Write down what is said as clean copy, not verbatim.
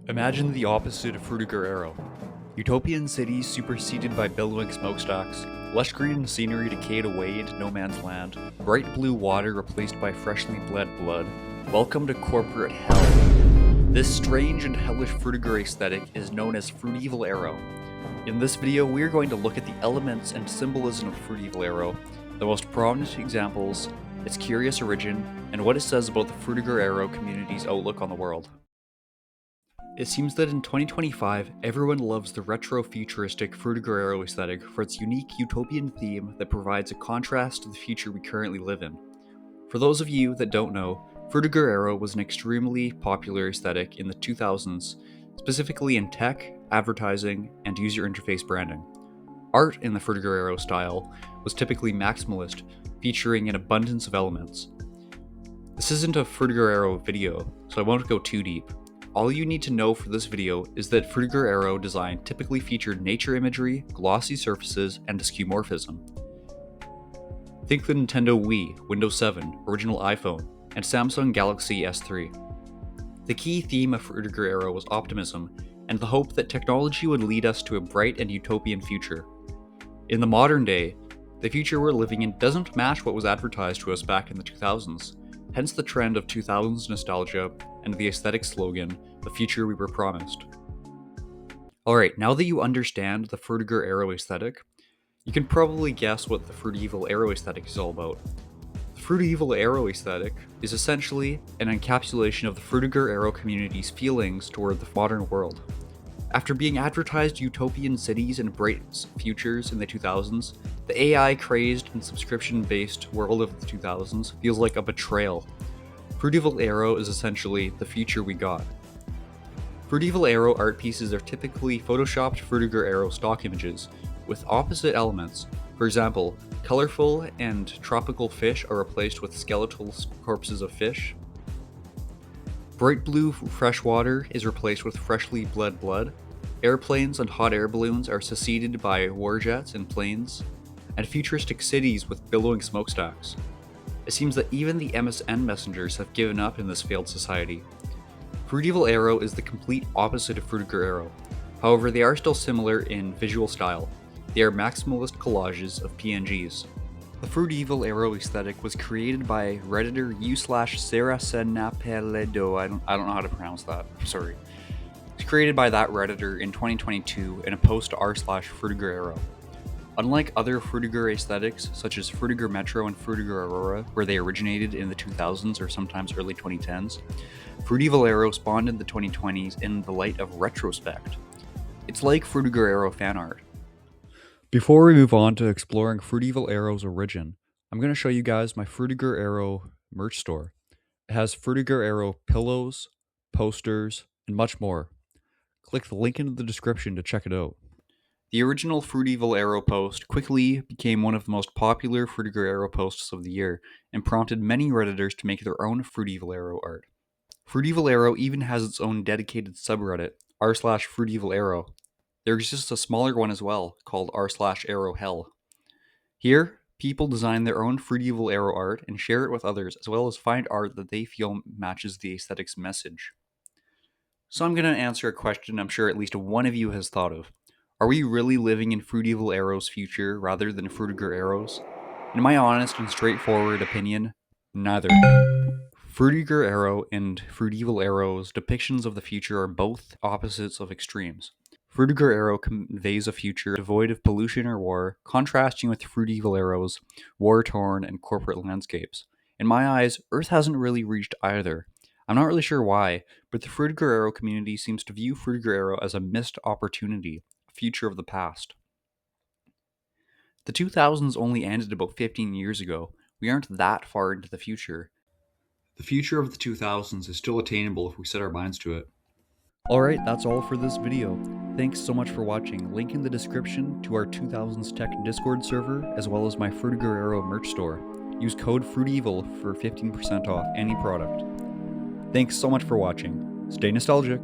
Imagine the opposite of Frutiger Aero. Utopian cities superseded by billowing smokestacks, lush green scenery decayed away into no man's land, bright blue water replaced by freshly bled blood. Welcome to corporate hell. This strange and hellish Frutiger aesthetic is known as Frutevil Aero. In this video, we are going to look at the elements and symbolism of Frutevil Aero, the most prominent examples, its curious origin, and what it says about the Frutiger Aero community's outlook on the world. It seems that in 2025, everyone loves the retro-futuristic Frutiger Aero aesthetic for its unique utopian theme that provides a contrast to the future we currently live in. For those of you that don't know, Frutiger Aero was an extremely popular aesthetic in the 2000s, specifically in tech, advertising, and user interface branding. Art in the Frutiger Aero style was typically maximalist, featuring an abundance of elements. This isn't a Frutiger Aero video, so I won't go too deep. All you need to know for this video is that Frutiger Aero design typically featured nature imagery, glossy surfaces, and skeuomorphism. Think the Nintendo Wii, Windows 7, original iPhone, and Samsung Galaxy S3. The key theme of Frutiger Aero was optimism, and the hope that technology would lead us to a bright and utopian future. In the modern day, the future we're living in doesn't match what was advertised to us back in the 2000s, hence the trend of 2000s nostalgia and the aesthetic slogan, the future we were promised. Alright, now that you understand the Frutiger Aero aesthetic, you can probably guess what the Frutevil Aero Aesthetic is all about. The Frutevil Aero Aesthetic is essentially an encapsulation of the Frutiger Aero community's feelings toward the modern world. After being advertised utopian cities and bright futures in the 2000s, the AI-crazed and subscription-based world of the 2000s feels like a betrayal. Frutevil Aero is essentially the future we got. Frutevil Aero art pieces are typically photoshopped Frutiger Aero stock images, with opposite elements. For example, colorful and tropical fish are replaced with skeletal corpses of fish. Bright blue freshwater is replaced with freshly bled blood. Airplanes and hot air balloons are succeeded by warjets and planes, and futuristic cities with billowing smokestacks. It seems that even the MSN messengers have given up in this failed society. Frutevil Aero is the complete opposite of Frutiger Aero. However, they are still similar in visual style. They are maximalist collages of PNGs. The Frutevil Aero aesthetic was created by Redditor u/Sarasenapeledo. I don't know how to pronounce that. Sorry. It was created by that Redditor in 2022 in a post to r/Frutiger Aero. Unlike other Frutiger aesthetics, such as Frutiger Metro and Frutiger Aurora, where they originated in the 2000s or sometimes early 2010s, Frutevil Aero spawned in the 2020s in the light of retrospect. It's like Frutiger Aero fan art. Before we move on to exploring Frutevil Aero's origin, I'm going to show you guys my Frutiger Aero merch store. It has Frutiger Aero pillows, posters, and much more. Click the link in the description to check it out. The original Frutevil Aero post quickly became one of the most popular Frutiger Aero posts of the year and prompted many Redditors to make their own Frutevil Aero art. Frutevil Aero even has its own dedicated subreddit, r/Frutevil Aero. There exists a smaller one as well, called r/Aero Hell. Here, people design their own Frutevil Aero art and share it with others, as well as find art that they feel matches the aesthetic's message. So I'm going to answer a question I'm sure at least one of you has thought of. Are we really living in Frutevil Aero's future rather than Frutiger Aero's? In my honest and straightforward opinion, neither. Frutiger Aero and Frutevil Aero's depictions of the future are both opposites of extremes. Frutiger Aero conveys a future devoid of pollution or war, contrasting with Frutevil Aero's war-torn and corporate landscapes. In my eyes, Earth hasn't really reached either. I'm not really sure why, but the Frutiger Aero community seems to view Frutiger Aero as a missed opportunity, a future of the past. The 2000s only ended about 15 years ago. We aren't that far into the future. The future of the 2000s is still attainable if we set our minds to it. Alright, that's all for this video. Thanks so much for watching. Link in the description to our 2000s Tech Discord server, as well as my Frutiger Aero merch store. Use code FRUITEVIL for 15% off any product. Thanks so much for watching. Stay nostalgic.